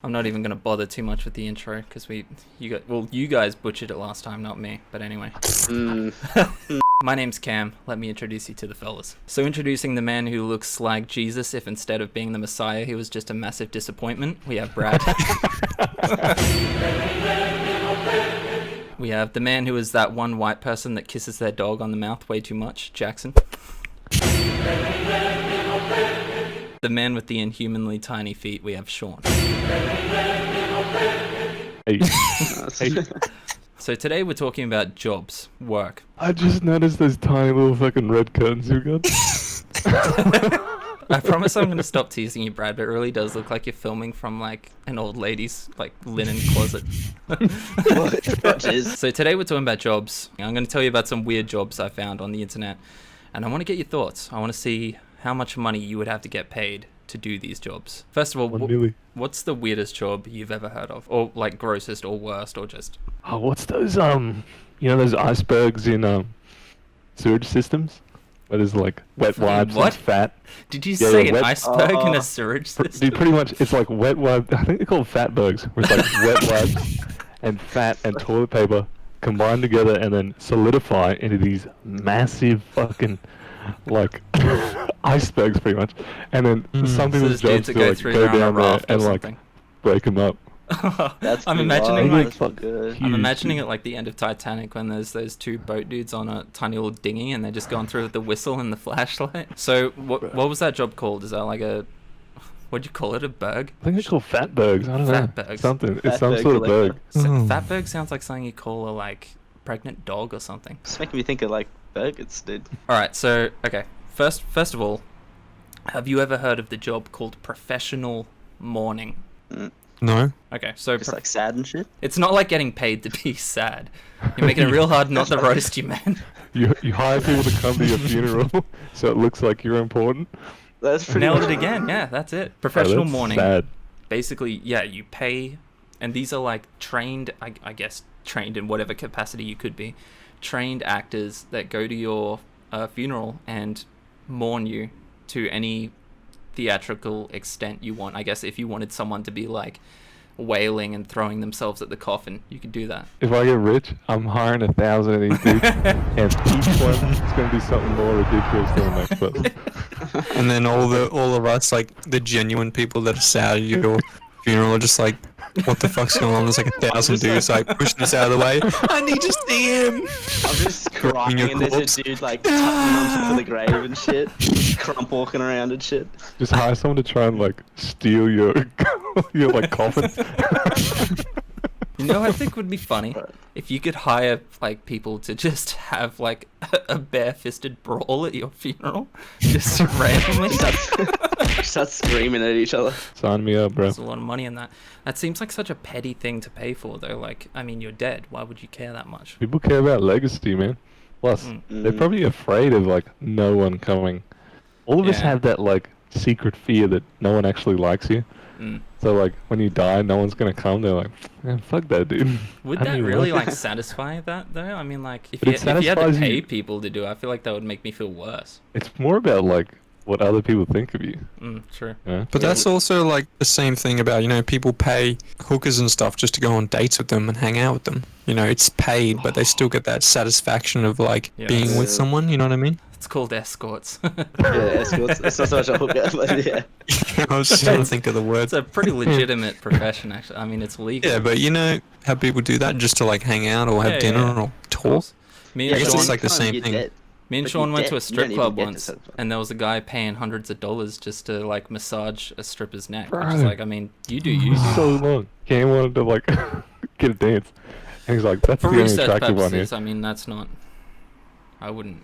I'm not even gonna bother too much with the intro because you guys butchered it last time, not me. But anyway. My name's Cam. Let me introduce you to the fellas. So introducing the man who looks like Jesus if instead of being the Messiah he was just a massive disappointment, we have Brad. We have the man who is that one white person that kisses their dog on the mouth way too much, Jackson. The man with the inhumanly tiny feet, we have Sean. Hey. So today we're talking about jobs, work. I just noticed those tiny little fucking red curtains you got. I promise I'm going to stop teasing you, Brad, but it really does look like you're filming from like an old lady's like linen closet. So today we're talking about jobs. I'm going to tell you about some weird jobs I found on the internet, and I want to get your thoughts. I want to see how much money you would have to get paid to do these jobs. First of all, what's the weirdest job you've ever heard of? Or like grossest or worst or just... Oh, what's those, you know those icebergs in, sewage systems? Where there's like wet wipes What? and fat? Did you say an wet- iceberg in a sewage system? Dude, pretty much, it's like wet wipe, I think they're called fatbergs, where it's like wet wipes and fat and toilet paper combined together and then solidify into these massive fucking, like, icebergs pretty much. And then some So people's there's dudes jobs that to go like through go there on a down there raft or and like something. break them up. That's I'm pretty imagining wild. like That's good. I'm imagining it like the end of Titanic when there's those two boat dudes on a tiny little dinghy and they're just going through with the whistle and the flashlight. So what was that job called? Is that like a... What'd you call it? A berg? I think they're called fatbergs. I don't know. Fatbergs. Something. It's some Fatberg sort of berg. collector. Fatberg sounds like something you call a like pregnant dog or something. It's making me think of like burgers, dude. Alright, so okay. First of all, have you ever heard of the job called professional mourning? No. Okay, so Just like sad and shit. it's not like getting paid to be sad. You're making it real hard not to roast you, man. You hire people to come to your funeral, so it looks like you're important. That's pretty Nailed much it again. Yeah, that's it. Oh, Professional that's mourning. Sad. Basically, yeah, you pay, and these are like trained, I guess, trained in whatever capacity you could be, trained actors that go to your funeral and mourn you to any theatrical extent you want. I guess if you wanted someone to be like wailing and throwing themselves at the coffin, you could do that. If I get rich, I'm hiring 1,000 of these dudes, and each one is going to be something more ridiculous than the next person. And then all of us, like the genuine people that are sad at your funeral, are just like, what the fuck's going on? There's like 1,000 dudes like pushing us out of the way. I need to see him. I'm just crying your and there's corpse. a dude like tucking onto the grave and shit. Crump walking around and shit. Just hire someone to try and like steal your your like coffin. You know, I think would be funny if you could hire like people to just have like a bare-fisted brawl at your funeral, just randomly. Start screaming at each other. Sign me up, bro. There's a lot of money in that. That seems like such a petty thing to pay for, though. Like, I mean, you're dead. Why would you care that much? People care about legacy, man. Plus, they're probably afraid of like no one coming. All of us Yeah. have that like secret fear that no one actually likes you. Mm. So like when you die, no one's gonna come. They're like, man, fuck that dude. Would I don't that even really like like satisfy that though? I mean, like if But you, it if you had to satisfies pay you. people to do it, I feel like that would make me feel worse. It's more about like what other people think of you. True. You know? But that's also like the same thing about, you know, people pay hookers and stuff just to go on dates with them and hang out with them. You know, it's paid, but they still get that satisfaction of like Yeah. being with someone, you know what I mean? It's called escorts. Yeah, escorts. It's not so much a hooker, but yeah. I was just trying to think of the It's words. a pretty legitimate profession, actually. I mean, it's legal. Yeah, but you know how people do that just to like hang out or have Yeah, dinner yeah. or talk? Me I and guess Sean, it's like the Can't same get thing. dead. me and but Sean you went get- to a you strip don't club even get to once, satisfy. and there was a guy paying hundreds of dollars just to like massage a stripper's neck. Which Bro. is like, I mean, you do you. So long. Cam wanted to like get a dance, and he's like, "That's For the only research attractive one here." purposes, I mean, that's not... I wouldn't...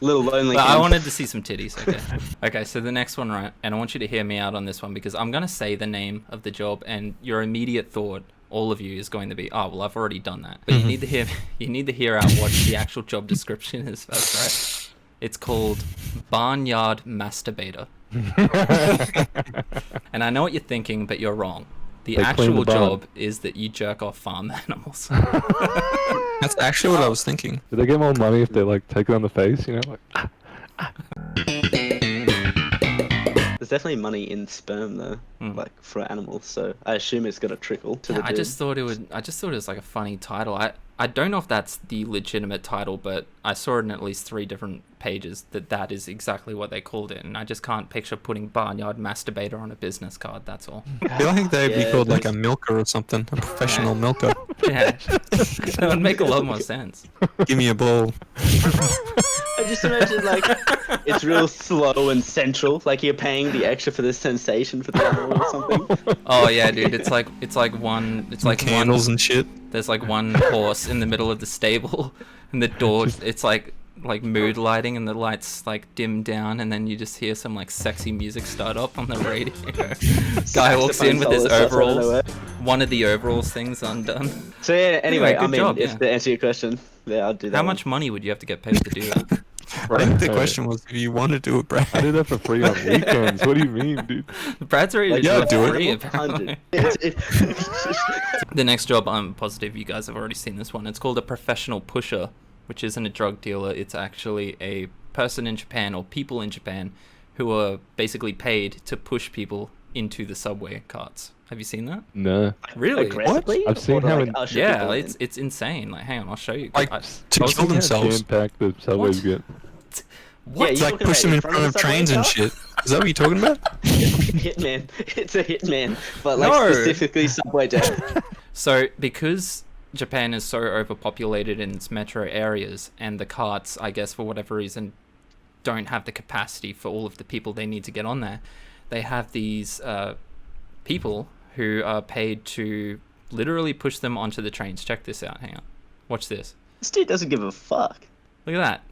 Little lonely. But I Cam. wanted to see some titties, okay. Okay, so the next one, right, and I want you to hear me out on this one because I'm going to say the name of the job and your immediate thought, all of you, is going to be, oh, well, I've already done that. But you need to hear out what the actual job description is first, right? It's called Barnyard Masturbator. And I know what you're thinking, but you're wrong. The They clean the actual barn. job is that you jerk off farm animals. That's actually what I was thinking. Do they get more money if they like take it on the face? You know, like The There's definitely money in sperm though, like for animals. So I assume it's gonna trickle to the I dude. just thought it would. I just thought it was like a funny title. I don't know if that's the legitimate title, but I saw it in at least 3 different pages that is exactly what they called it, and I just can't picture putting barnyard masturbator on a business card. That's all. I feel like they'd be Yeah, called like a there's- milker or something, a professional milker. Yeah, that would make a lot more sense. Give me a ball. I just imagine like it's real slow and central, like you're paying the extra for the sensation for the animal or something. Oh yeah, dude. It's like one. It's like Candles one. and shit. There's like one horse in the middle of the stable, and the door. It's like mood lighting, and the lights like dim down, and then you just hear some like sexy music start up on the radio. Guy walks in with his Saxophone solo starts out of overalls. nowhere. One of the overalls things undone. So yeah, anyway, good I mean, job, if yeah. to answer your question, yeah, I'll do that. How one. much money would you have to get paid to do that? I think the question was if you want to do it, Brad. I do that for free on weekends. What do you mean, dude? Brad's already Like, doing yeah, do it. free, 100. apparently. The next job, I'm positive you guys have already seen this one. It's called a professional pusher, which isn't a drug dealer. It's actually a person in Japan or people in Japan who are basically paid to push people into the subway carts. Have you seen that? No. Really? Aggressively? I've seen Or to, how like, in- usher Yeah, people in? it's insane. Like, hang on, I'll show you. Like, I- to was kill thinking themselves. Jam-packed the subways get. what? Yeah, Like talking push about them in in front front of of the subway trains and car? shit. Is that what you're talking about? Hitman. It's a hitman, but like No. specifically subway jam. So, because Japan is so overpopulated in its metro areas, and the carts, I guess, for whatever reason, don't have the capacity for all of the people they need to get on there, they have these people who are paid to literally push them onto the trains. Check this out. Hang on. Watch this. This dude doesn't give a fuck. Look at that.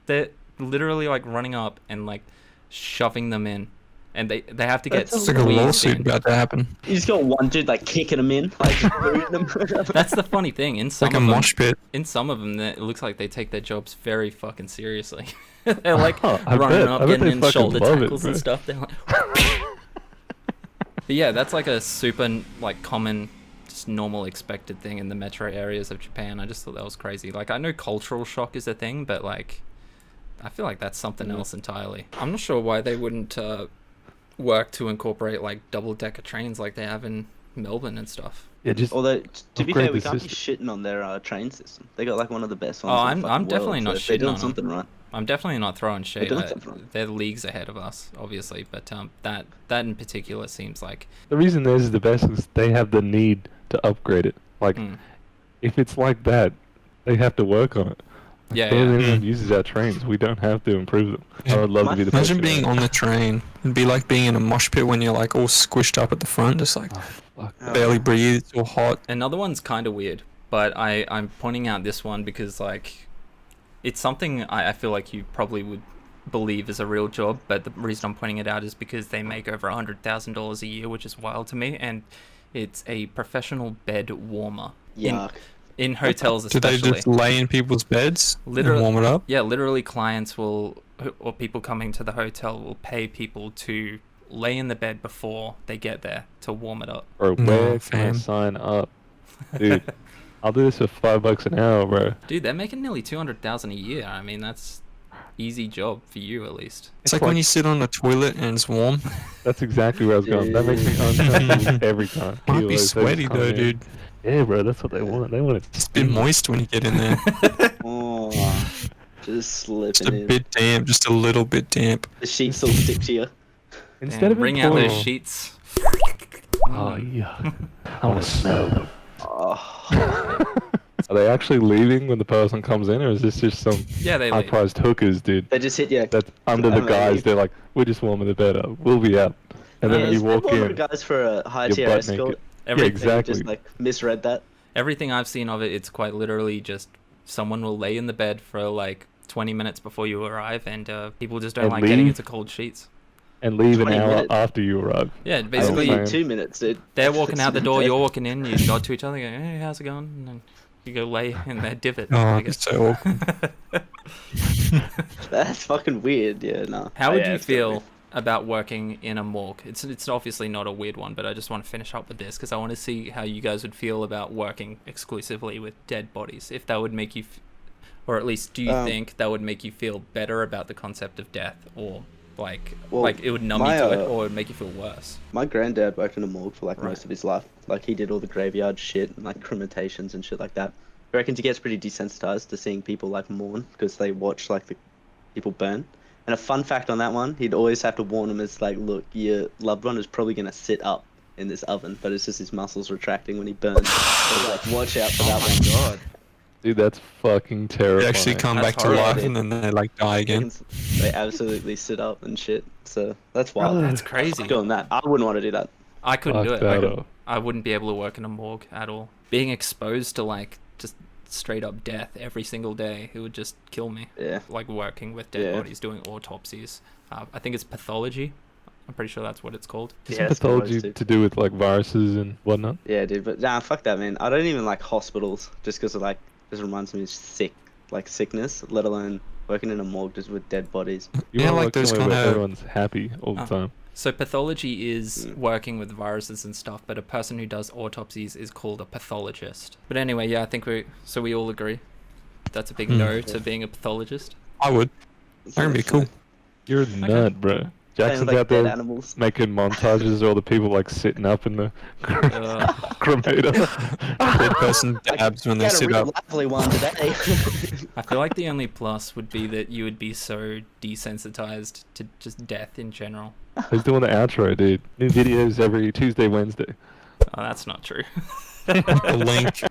They're literally like running up and like shoving them in. And they have to get That's It's like a squeezed lawsuit in. about to happen. You just got one dude like kicking them in, like booting them. That's the funny thing. In It's some like a of them, mosh pit. in some of them, it looks like they take their jobs very fucking seriously. They're like Oh, I running bet. up, I bet getting they in fucking shoulder love it, tackles and bro. stuff. They're like, but yeah, that's like a super like common, just normal expected thing in the metro areas of Japan. I just thought that was crazy. Like, I know cultural shock is a thing, but like, I feel like that's something else entirely. I'm not sure why they wouldn't work to incorporate like double-decker trains like they have in Melbourne and stuff. Yeah, just Although, to be upgrade fair, we the can't be system. shitting on their train system. They got like one of the best ones. Oh, in the I'm fucking definitely world, not so they're shitting doing on 'em. something right. I'm definitely not throwing shade. doing something wrong. They're leagues ahead of us, obviously, but that in particular seems like the reason theirs is the best is they have the need to upgrade it. Like, if it's like that, they have to work on it. Like, Yeah, barely yeah. anyone uses our trains. We don't have to improve them. I would love to be the Imagine person being that- on the train. It'd be like being in a mosh pit when you're like all squished up at the front, just like Fuck. barely breathe, it's all hot. Another one's kind of weird, but I'm pointing out this one because like it's something I feel like you probably would believe is a real job, but the reason I'm pointing it out is because they make over $100,000 a year, which is wild to me, and it's a professional bed warmer Yuck. in hotels Do they especially. just lay in people's beds Literally- and warm it up? Yeah, literally clients will, or people coming to the hotel will pay people to lay in the bed before they get there to warm it up. Bro, No, where can I fam. sign up? Dude, I'll do this for $5 an hour, bro. Dude, they're making nearly 200,000 a year. I mean, that's easy job for you at least. It's like when you sit on a toilet and it's warm. That's exactly where I was going. That makes me uncomfortable every time. Might be Kilos, they just sweaty come though, in. dude. Yeah, bro, that's what they want. They want it. It's a bit moist when you get in there. Oh, just slipping Just a in. bit damp, just a little bit damp. The sheets will stick to you. Instead Damn, of bring out those employing- sheets. Oh yeah, I want to smell them. Oh, Are they actually leaving when the person comes in, or is this just some Yeah, they leave. high-priced hookers, dude? they just hit you. That's under the Amazing. guys. They're like, we're just warming the bed up. We'll be out. And then Yeah, you is walk that one of in. the guys for a high you're tier butt escort. naked. Every- Yeah, They exactly. just like misread that. Everything I've seen of it, it's quite literally just someone will lay in the bed for like 20 minutes before you arrive, and people just don't And like getting leave? into cold sheets. And leave an 20 hour minutes. after you arrive. Yeah, Basically, basically, saying. 2 minutes, dude. they're walking out the door, It's- you're walking in, you nod to each other, you go, hey, how's it going? And then you go lay in their divot. Oh, I it's guess. so awkward. That's fucking weird. Yeah, no. How Oh, would yeah, you it's gotta feel be. about working in a morgue? It's obviously not a weird one, but I just want to finish up with this because I want to see how you guys would feel about working exclusively with dead bodies. If that would make you, or at least do you think that would make you feel better about the concept of death, or Well, like it would numb you my, to it, uh, or it would make you feel worse. My granddad worked in a morgue for like Right. most of his life. Like he did all the graveyard shit and like cremations and shit like that. I reckon he gets pretty desensitized to seeing people like mourn because they watch like the people burn. And a fun fact on that one, he'd always have to warn them. It's like, look, your loved one is probably gonna sit up in this oven, but it's just his muscles retracting when he burns. So like, watch out for that one. God. Dude, that's fucking terrifying. They actually come That's back to horrible. life and then they like die again. They absolutely sit up and shit. So that's wild. That's crazy. Doing that, I wouldn't want to do that. I couldn't do Fuck it. that Like, up. I wouldn't be able to work in a morgue at all. Being exposed to like just straight up death every single day, it would just kill me. Yeah. Like working with dead Yeah. bodies, doing autopsies. I think it's pathology. I'm pretty sure that's what it's called. Isn't Yeah, it's one of pathology those two. to do with like viruses and whatnot? Yeah, dude, but nah, fuck that, man. I don't even like hospitals just because it like just reminds me of sickness, let alone working in a morgue just with dead bodies. You Yeah, wanna like work those somewhere where kinda- everyone's happy all the Oh. time. So pathology is Mm. working with viruses and stuff, but a person who does autopsies is called a pathologist. But anyway, yeah, I think we all agree. That's a big Hmm. no to being a pathologist. I would. That'd be cool. You're a nut, bro. Playing Jackson's with, like, out dead there animals. making montages of all the people like sitting up in the cremator. Dead person dabs when We they had a sit real up. lively one today. I feel like the only plus would be that you would be so desensitized to just death in general. Who's doing the outro, dude? New videos every Tuesday, Wednesday. Oh, that's not true. The link.